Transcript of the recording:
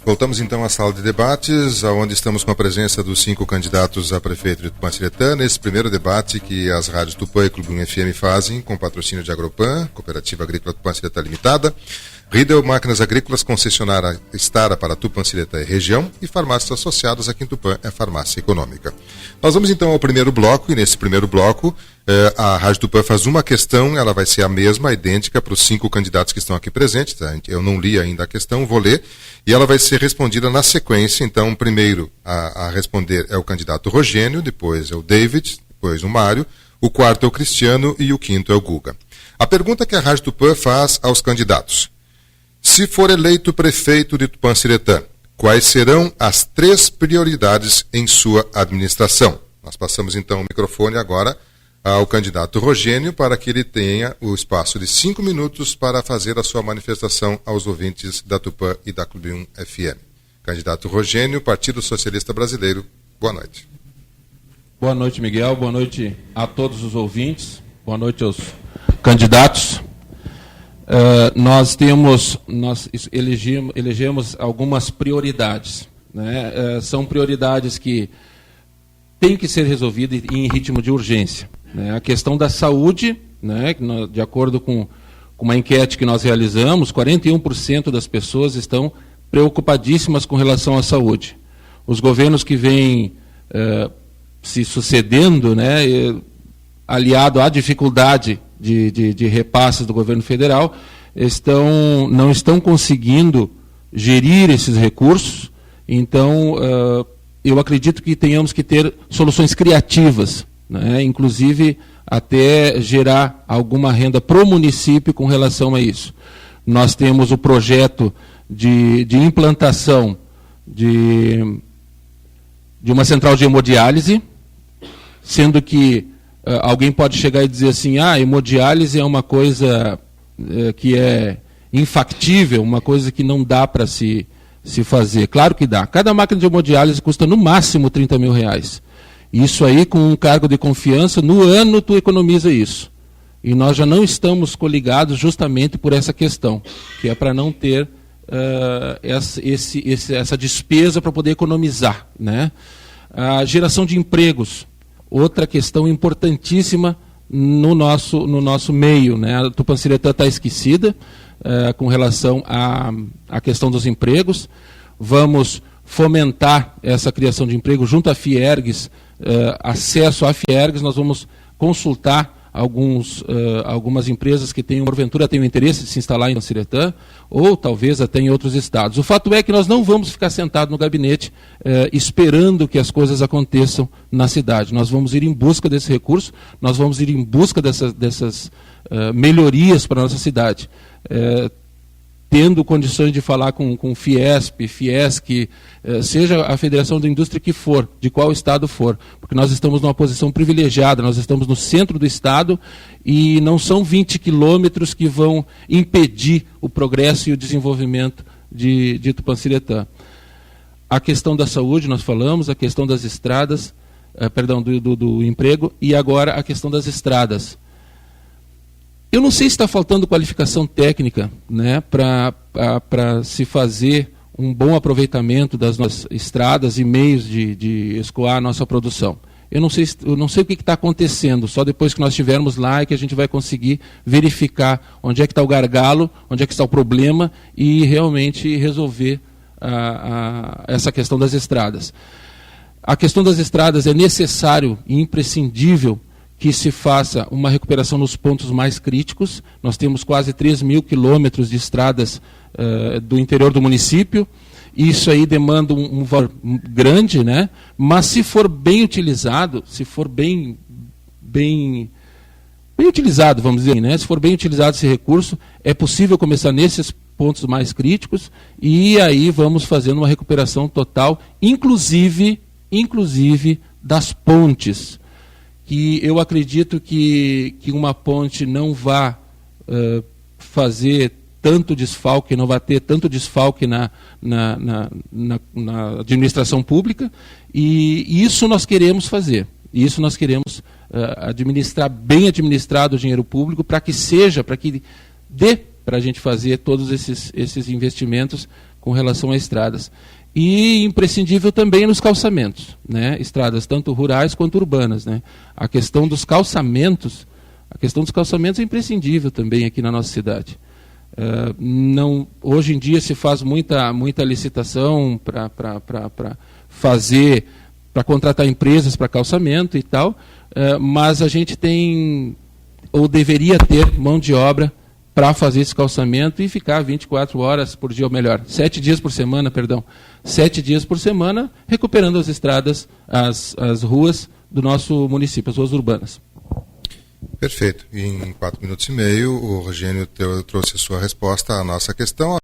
Voltamos então à sala de debates, onde estamos com a presença dos 5 candidatos a prefeito de Tupã-Siretã, nesse primeiro debate que as rádios Tupã e Clube 1 FM fazem, com patrocínio de Agropan, Cooperativa Agrícola Tupã-Siretã Limitada, Riedel Máquinas Agrícolas, concessionária Estara para Tupã-Siretã e região, e farmácias associadas aqui em Tupã é Farmácia Econômica. Nós vamos então ao primeiro bloco, e nesse primeiro bloco a Rádio Tupã faz uma questão, ela vai ser a mesma, idêntica para os 5 candidatos que estão aqui presentes, tá? Eu não li ainda a questão, vou ler, e ela vai ser respondida na sequência. Então, primeiro a responder é o candidato Rogênio, depois é o David, depois o Mário, o quarto é o Cristiano e o quinto é o Guga. A pergunta que a Rádio Tupã faz aos candidatos: se for eleito prefeito de Tupã-Siretã, quais serão as 3 prioridades em sua administração? Nós passamos então o microfone agora ao candidato Rogênio para que ele tenha o espaço de 5 minutos para fazer a sua manifestação aos ouvintes da Tupã e da Clube 1 FM. Candidato Rogênio, Partido Socialista Brasileiro, boa noite. Boa noite, Miguel, boa noite a todos os ouvintes, boa noite aos candidatos. Nós elegemos algumas prioridades, né? São prioridades que têm que ser resolvidas em ritmo de urgência, né? A questão da saúde, né? De acordo com uma enquete que nós realizamos, 41% das pessoas estão preocupadíssimas com relação à saúde. Os governos que vêm se sucedendo, né? Aliado à dificuldade de repasses do governo federal, não estão conseguindo gerir esses recursos. Então, eu acredito que tenhamos que ter soluções criativas, né? Inclusive até gerar alguma renda para o município com relação a isso. Nós temos o projeto de implantação de uma central de hemodiálise, sendo que alguém pode chegar e dizer assim: a hemodiálise é uma coisa que é infactível, uma coisa que não dá para se fazer. Claro que dá. Cada máquina de hemodiálise custa no máximo R$30 mil. Isso aí, com um cargo de confiança, no ano tu economiza isso. E nós já não estamos coligados justamente por essa questão, que é para não ter essa despesa para poder economizar, né? A geração de empregos, outra questão importantíssima no nosso meio, né? A Tupã-Siretã está esquecida com relação à questão dos empregos. Vamos fomentar essa criação de emprego junto à Fiergs, acesso à Fiergs. Nós vamos consultar algumas empresas que porventura tenham interesse de se instalar em Tupã-Siretã, ou talvez até em outros estados. O fato é que nós não vamos ficar sentados no gabinete esperando que as coisas aconteçam na cidade. Nós vamos ir em busca desse recurso, nós vamos ir em busca dessas melhorias para a nossa cidade. Tendo condições de falar com Fiesp, Fiesc, seja a Federação da Indústria que for, de qual estado for, porque nós estamos numa posição privilegiada, nós estamos no centro do estado e não são 20 quilômetros que vão impedir o progresso e o desenvolvimento de Tupã-Siretã. A questão da saúde, nós falamos, a questão das estradas, do emprego, e agora a questão das estradas. Eu não sei se está faltando qualificação técnica, né, para se fazer um bom aproveitamento das nossas estradas e meios de escoar a nossa produção. Eu não sei o que está acontecendo, só depois que nós estivermos lá é que a gente vai conseguir verificar onde é que está o gargalo, onde é que está o problema e realmente resolver essa questão das estradas. A questão das estradas é necessário e imprescindível que se faça uma recuperação nos pontos mais críticos. Nós temos quase 3 mil quilômetros de estradas do interior do município. Isso aí demanda um valor grande, né? Mas se for bem utilizado, se for bem utilizado, vamos dizer, né? Se for bem utilizado esse recurso, é possível começar nesses pontos mais críticos e aí vamos fazendo uma recuperação total, inclusive das pontes. Que eu acredito que uma ponte não vá fazer tanto desfalque, não vai ter tanto desfalque na administração pública, e isso nós queremos fazer. Isso nós queremos bem administrado o dinheiro público para que dê para a gente fazer todos esses investimentos com relação a estradas. E imprescindível também nos calçamentos, né? Estradas tanto rurais quanto urbanas, né? A questão dos calçamentos é imprescindível também aqui na nossa cidade. Hoje em dia se faz muita licitação para contratar empresas para calçamento e tal, mas a gente tem, ou deveria ter, mão de obra para fazer esse calçamento e ficar 24 horas por dia, ou melhor, 7 dias por semana, 7 dias por semana, recuperando as estradas, as ruas do nosso município, as ruas urbanas. Perfeito. Em 4 minutos e meio, o Rogênio trouxe a sua resposta à nossa questão.